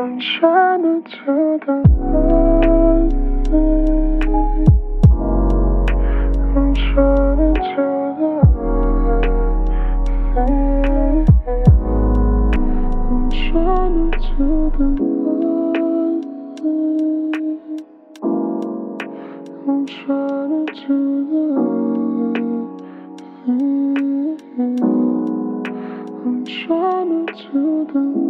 I'm trying to do the right thing. I'm trying to do the right thing. I'm trying to do the right thing. I'm trying to do the right thing. I'm trying to do the right thing.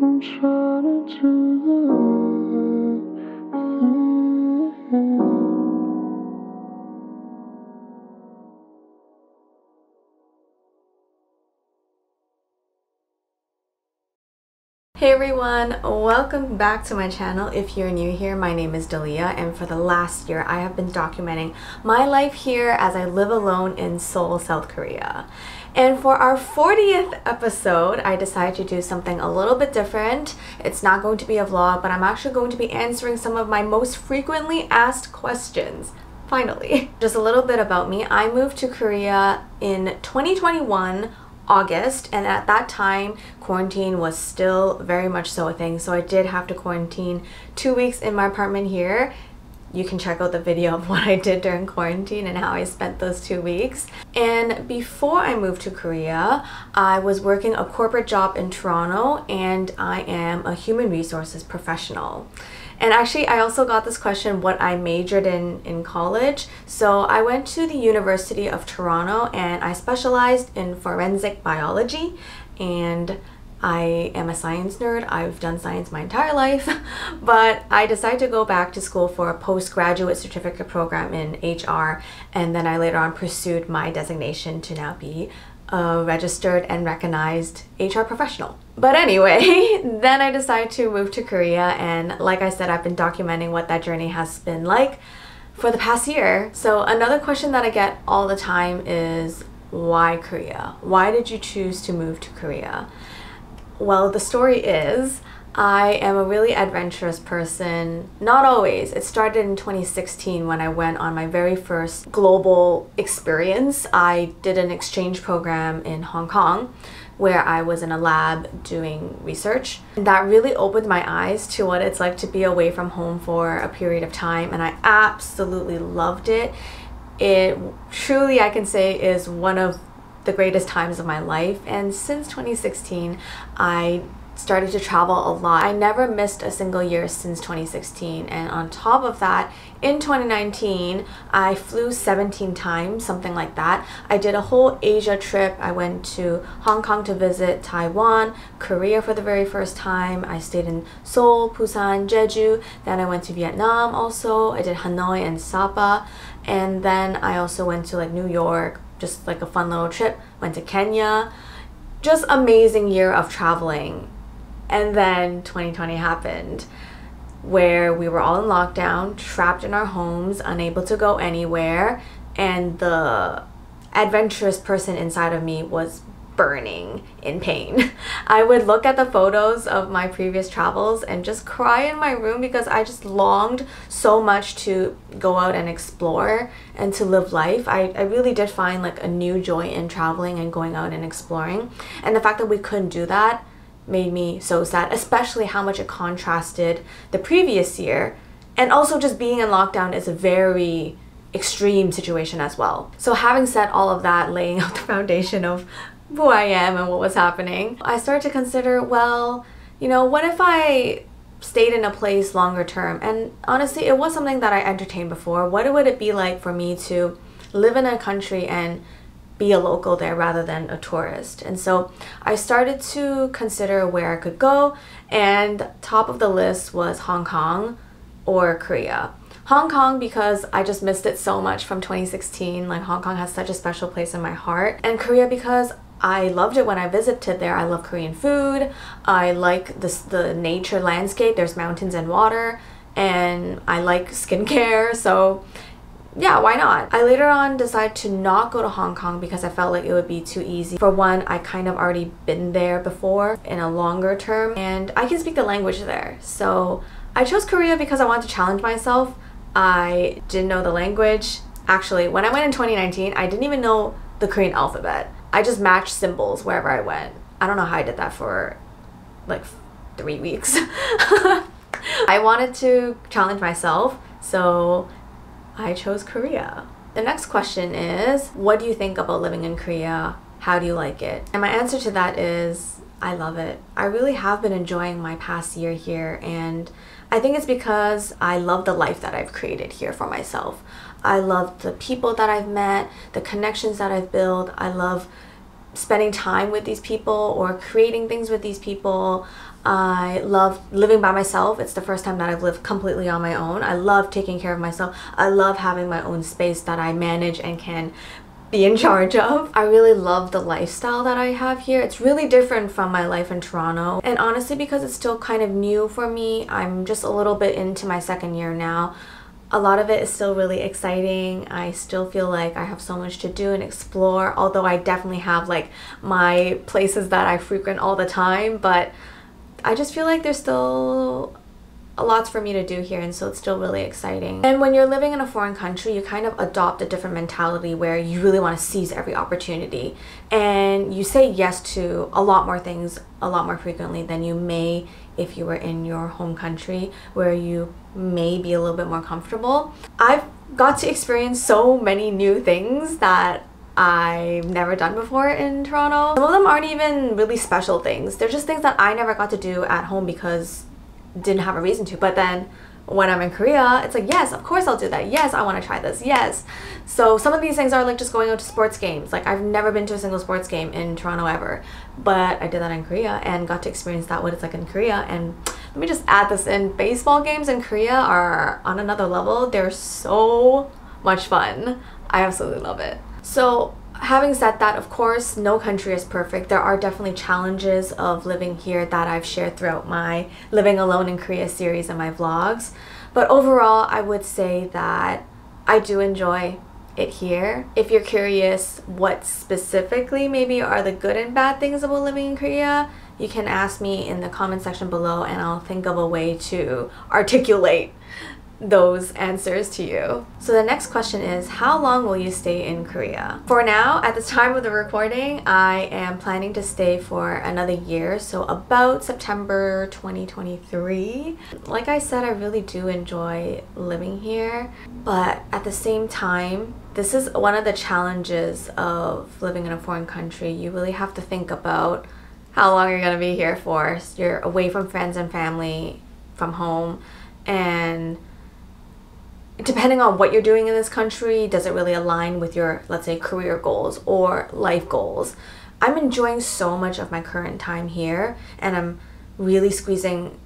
I'm trying to do the right thing. Hey everyone, welcome back to my channel. If you're new here, my name is Delia, and for the last year I have been documenting my life here as I live alone in Seoul, South Korea. And for our 40th episode, I decided to do something a little bit different. It's not going to be a vlog, but I'm actually going to be answering some of my most frequently asked questions. Finally. Just a little bit about me. I moved to Korea in 2021 August, and at that time quarantine was still very much so a thing, so I did have to quarantine 2 weeks in my apartment here. You can check out the video of what I did during quarantine and how I spent those 2 weeks. And before I moved to Korea, I was working a corporate job in Toronto, and I am a human resources professional. And actually, I also got this question what I majored in college. So I went to the University of Toronto and I specialized in forensic biology, and I am a science nerd. I've done science my entire life, but I decided to go back to school for a postgraduate certificate program in HR, and then I later on pursued my designation to now be a registered and recognized HR professional. But anyway, then I decided to move to Korea, and like I said, I've been documenting what that journey has been like for the past year. So another question that I get all the time is, why Korea? Why did you choose to move to Korea? Well, the story is, I am a really adventurous person. Not always. It started in 2016 when I went on my very first global experience. I did an exchange program in Hong Kong where I was in a lab doing research. And that really opened my eyes to what it's like to be away from home for a period of time, and I absolutely loved it. It truly, I can say, is one of the greatest times of my life, and since 2016 I started to travel a lot. I never missed a single year since 2016, and on top of that, in 2019 I flew 17 times, something like that. I did a whole Asia trip. I went to Hong Kong to visit Taiwan, Korea for the very first time. I stayed in Seoul, Busan, Jeju. Then I went to Vietnam also. I did Hanoi and Sapa, and then I also went to like New York, just like a fun little trip. Went to Kenya. Just amazing year of traveling. And then 2020 happened, where we were all in lockdown, trapped in our homes, unable to go anywhere, and the adventurous person inside of me was burning in pain. I would look at the photos of my previous travels and just cry in my room because I just longed so much to go out and explore and to live life. I really did find like a new joy in traveling and going out and exploring, and the fact that we couldn't do that made me so sad, especially how much it contrasted the previous year. And also just being in lockdown is a very extreme situation as well. So having said all of that, laying out the foundation of who I am and what was happening, I started to consider, well, you know, what if I stayed in a place longer term? And honestly, it was something that I entertained before. What would it be like for me to live in a country and be a local there rather than a tourist? And so I started to consider where I could go, and top of the list was Hong Kong or Korea. Hong Kong because I just missed it so much from 2016. Like, Hong Kong has such a special place in my heart. And Korea because I loved it when I visited there. I love Korean food. I like the nature landscape. There's mountains and water, and I like skincare. So yeah, why not? I later on decided to not go to Hong Kong because I felt like it would be too easy. For one, I kind of already been there before in a longer term, and I can speak the language there. So I chose Korea because I wanted to challenge myself. I didn't know the language. Actually, when I went in 2019, I didn't even know the Korean alphabet. I just matched symbols wherever I went. I don't know how I did that for like 3 weeks. I wanted to challenge myself, so I chose Korea. The next question is, what do you think about living in Korea? How do you like it? And my answer to that is, I love it. I really have been enjoying my past year here, and I think it's because I love the life that I've created here for myself. I love the people that I've met, the connections that I've built. I love spending time with these people or creating things with these people. I love living by myself. It's the first time that I've lived completely on my own. I love taking care of myself. I love having my own space that I manage and can be in charge of. I really love the lifestyle that I have here. It's really different from my life in Toronto. And honestly, because it's still kind of new for me, I'm just a little bit into my second year now. A lot of it is still really exciting. I still feel like I have so much to do and explore, although I definitely have like my places that I frequent all the time, but I just feel like there's still a lot for me to do here, and so it's still really exciting. And when you're living in a foreign country, you kind of adopt a different mentality where you really want to seize every opportunity, and you say yes to a lot more things a lot more frequently than you may if you were in your home country where you may be a little bit more comfortable. I've got to experience so many new things that I've never done before in Toronto. Some of them aren't even really special things. They're just things that I never got to do at home because didn't have a reason to. But then when I'm in Korea, it's like, yes, of course I'll do that. Yes, I want to try this. Yes. So some of these things are like just going out to sports games. Like I've never been to a single sports game in Toronto ever, but I did that in Korea and got to experience that, what it's like in Korea. And let me just add this in, baseball games in Korea are on another level. They're so much fun. I absolutely love it. So having said that, of course, no country is perfect. There are definitely challenges of living here that I've shared throughout my Living Alone in Korea series and my vlogs. But overall, I would say that I do enjoy it here. If you're curious what specifically maybe are the good and bad things about living in Korea, you can ask me in the comment section below and I'll think of a way to articulate those answers to you. So the next question is, how long will you stay in Korea? For now, at the time of the recording, I am planning to stay for another year, so about September 2023. Like I said, I really do enjoy living here, but at the same time, this is one of the challenges of living in a foreign country. You really have to think about how long you're going to be here for. You're away from friends and family, from home, and depending on what you're doing in this country, does it really align with your, let's say, career goals or life goals? I'm enjoying so much of my current time here, and I'm really squeezing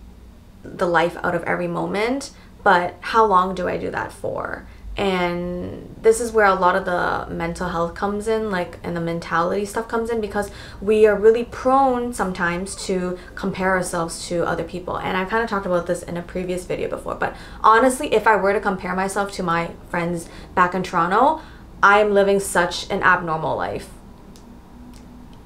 the life out of every moment, but how long do I do that for? And this is where a lot of the mental health comes in, like, and the mentality stuff comes in, because we are really prone sometimes to compare ourselves to other people. And I kind of talked about this in a previous video before, but honestly, if I were to compare myself to my friends back in Toronto, I am living such an abnormal life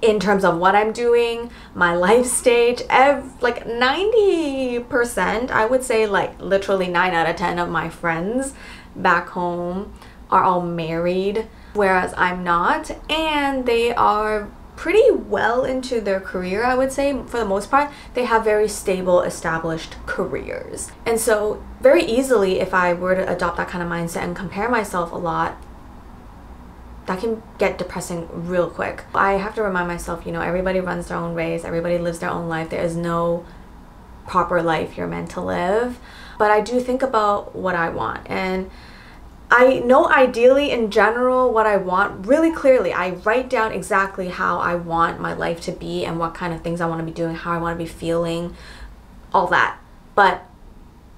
in terms of what I'm doing, my life stage. Like 90%, I would say, like literally 9 out of 10 of my friends back home are all married, whereas I'm not, and they are pretty well into their career. I would say for the most part they have very stable, established careers. And so very easily, if I were to adopt that kind of mindset and compare myself a lot, that can get depressing real quick. I have to remind myself, you know, everybody runs their own race, everybody lives their own life. There is no proper life you're meant to live. But I do think about what I want, and I know ideally in general what I want really clearly. I write down exactly how I want my life to be and what kind of things I want to be doing, how I want to be feeling, all that. But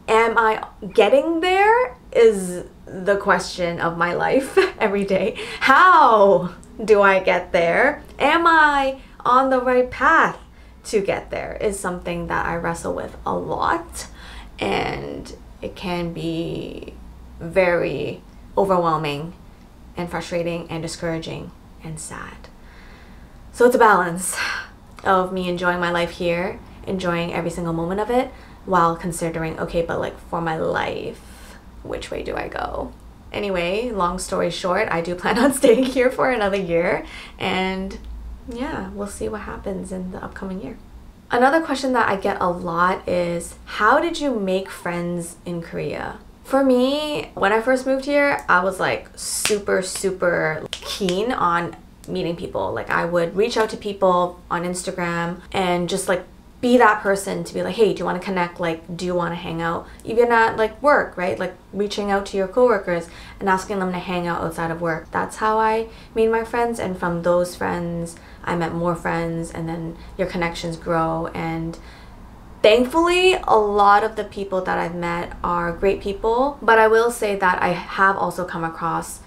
am I getting there is the question of my life every day. How do I get there? Am I on the right path to get there is something that I wrestle with a lot. And it can be very overwhelming and frustrating and discouraging and sad. So it's a balance of me enjoying my life here, enjoying every single moment of it, while considering, okay, but like for my life, which way do I go? Anyway, long story short, I do plan on staying here for another year, and yeah, we'll see what happens in the upcoming year. Another question that I get a lot is, how did you make friends in Korea? For me, when I first moved here, I was like super keen on meeting people. Like I would reach out to people on Instagram and just like be that person to be like, hey, do you want to connect? Like, do you want to hang out? Even at like work, right? Like reaching out to your coworkers and asking them to hang out outside of work. That's how I made my friends. And from those friends, I met more friends, and then your connections grow. And thankfully, a lot of the people that I've met are great people. But I will say that I have also come across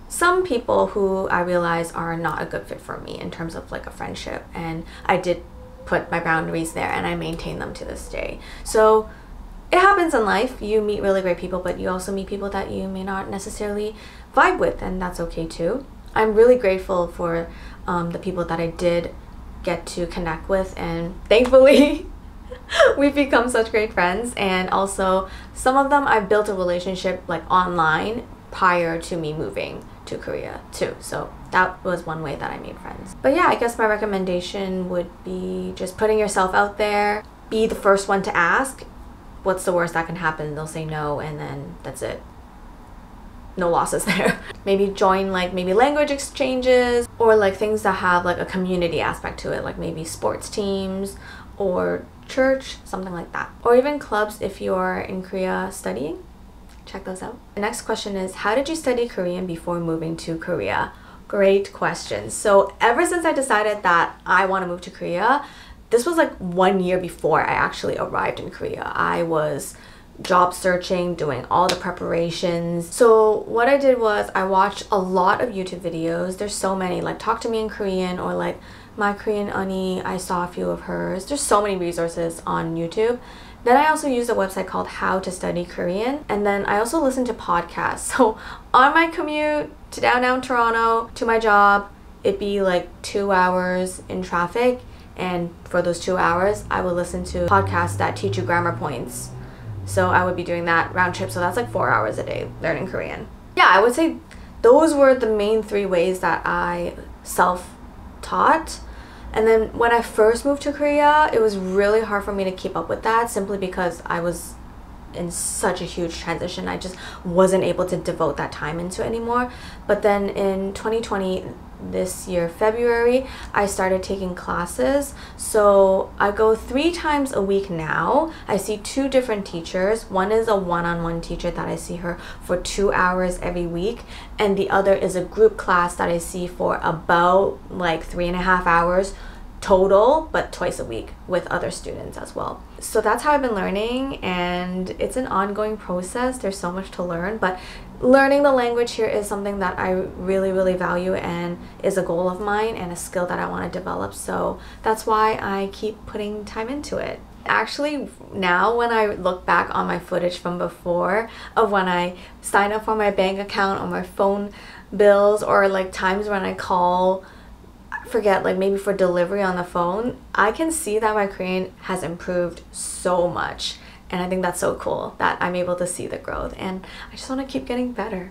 some people who I realize are not a good fit for me in terms of like a friendship. And I did put my boundaries there, and I maintain them to this day. So it happens in life. You meet really great people, but you also meet people that you may not necessarily vibe with, and that's okay too. I'm really grateful for the people that I did get to connect with, and thankfully we've become such great friends. And also some of them I've built a relationship like online prior to me moving to Korea too. So that was one way that I made friends. But yeah, I guess my recommendation would be just putting yourself out there. Be the first one to ask. What's the worst that can happen? They'll say no, and then that's it. No losses there. Maybe join like maybe language exchanges, or like things that have like a community aspect to it, like maybe sports teams or church, something like that. Or even clubs if you're in Korea studying. Check those out. The next question is, how did you study Korean before moving to Korea? Great question. So ever since I decided that I want to move to Korea, this was like 1 year before I actually arrived in Korea. I was job searching, doing all the preparations. So what I did was I watched a lot of YouTube videos. There's so many, like Talk to Me in Korean, or like My Korean Ani, I saw a few of hers. There's so many resources on YouTube. Then I also used a website called How to Study Korean. And then I also listened to podcasts. So on my commute to downtown Toronto to my job, it'd be like 2 hours in traffic. And for those 2 hours, I would listen to podcasts that teach you grammar points. So I would be doing that round trip. So that's like 4 hours a day learning Korean. Yeah, I would say those were the main 3 ways that I self-taught. And then when I first moved to Korea, it was really hard for me to keep up with that, simply because I was in such a huge transition. I just wasn't able to devote that time into it anymore. But then in 2020, this year, February, I started taking classes. So I go 3 times a week now. I see 2 different teachers. One is a one-on-one teacher that I see her for 2 hours every week. And the other is a group class that I see for about like 3.5 hours total, but twice a week with other students as well. So that's how I've been learning, and it's an ongoing process. There's so much to learn, but learning the language here is something that I really value and is a goal of mine and a skill that I want to develop. So that's why I keep putting time into it. Actually, now when I look back on my footage from before of when I signed up for my bank account or my phone bills, or like times when I call, forget, like maybe for delivery on the phone, I can see that my Korean has improved so much. And I think that's so cool that I'm able to see the growth, and I just want to keep getting better.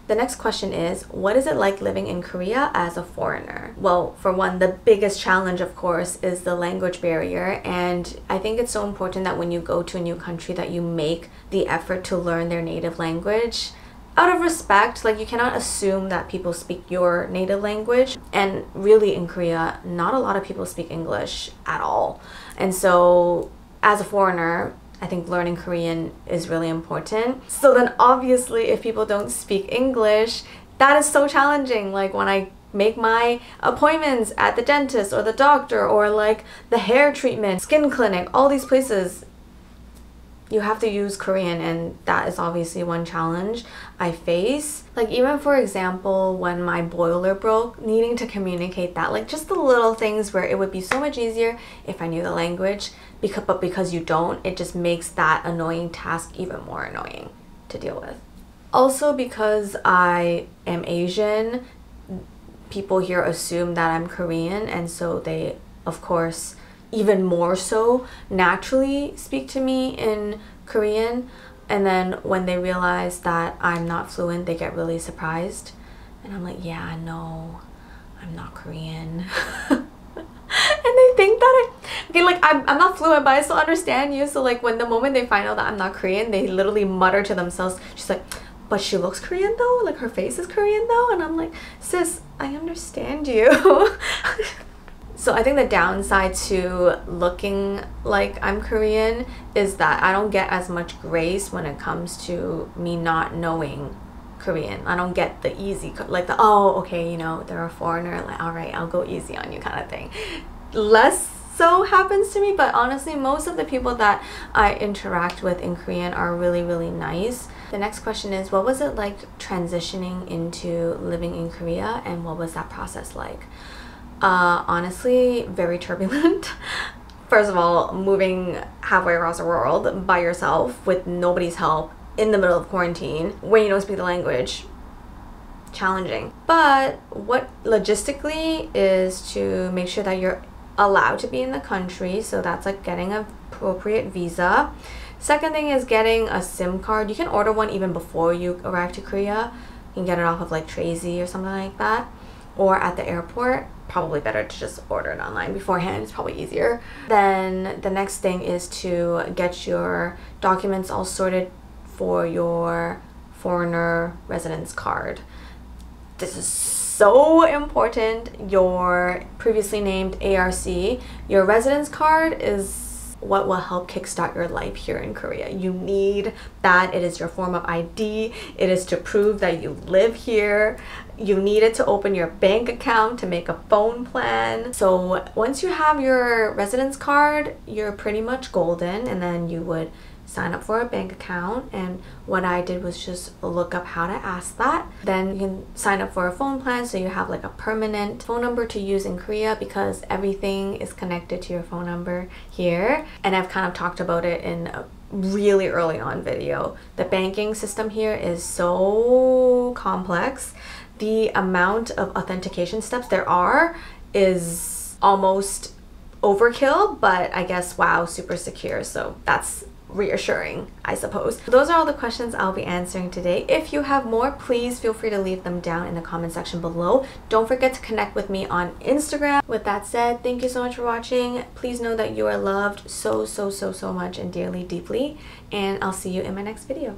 The next question is, what is it like living in Korea as a foreigner? Well, for one, the biggest challenge, of course, is the language barrier. And I think it's so important that when you go to a new country that you make the effort to learn their native language. Out of respect, like you cannot assume that people speak your native language. And really in Korea, not a lot of people speak English at all. And so as a foreigner, I think learning Korean is really important. So then obviously if people don't speak English, that is so challenging. Like when I make my appointments at the dentist or the doctor, or like the hair treatment, skin clinic, all these places, you have to use Korean, and that is obviously one challenge I face. Like even for example, when my boiler broke, needing to communicate that, like just the little things where it would be so much easier if I knew the language, but because you don't, it just makes that annoying task even more annoying to deal with. Also, because I am Asian, people here assume that I'm Korean, and so they, of course, even more so naturally speak to me in Korean. And then when they realize that I'm not fluent, they get really surprised. And I'm like, yeah, no, I'm not Korean. And they think that okay, like I'm not fluent, but I still understand you. So like when the moment they find out that I'm not Korean, they literally mutter to themselves. She's like, but she looks Korean though, like her face is Korean though. And I'm like, sis, I understand you. So I think the downside to looking like I'm Korean is that I don't get as much grace when it comes to me not knowing Korean. I don't get the easy, like the, oh, okay, you know, they're a foreigner, like, all right, I'll go easy on you kind of thing. Less so happens to me, but honestly, most of the people that I interact with in Korean are really, really nice. The next question is, what was it like transitioning into living in Korea, and what was that process like? Honestly, very turbulent. First of all, moving halfway across the world by yourself with nobody's help in the middle of quarantine when you don't speak the language, challenging. But what logistically is to make sure that you're allowed to be in the country, so that's like getting an appropriate visa. Second thing is getting a SIM card. You can order one even before you arrive to Korea. You can get it off of like Tracy or something like that, or at the airport. Probably better to just order it online beforehand. It's probably easier. Then the next thing is to get your documents all sorted for your foreigner residence card. This is so important. Your previously named ARC, your residence card, is what will help kickstart your life here in Korea. You need that. It is your form of ID. It is to prove that you live here. You need it to open your bank account, to make a phone plan. So once you have your residence card, you're pretty much golden, and then you would sign up for a bank account. And what I did was just look up how to ask that. Then you can sign up for a phone plan, so you have like a permanent phone number to use in Korea, because everything is connected to your phone number here. And I've kind of talked about it in a really early on video. The banking system here is so complex. The amount of authentication steps there are is almost overkill, but I guess wow, super secure. So that's reassuring, I suppose. Those are all the questions I'll be answering today. If you have more, please feel free to leave them down in the comment section below. Don't forget to connect with me on Instagram. With that said, thank you so much for watching. Please know that you are loved so much and dearly, deeply, and I'll see you in my next video.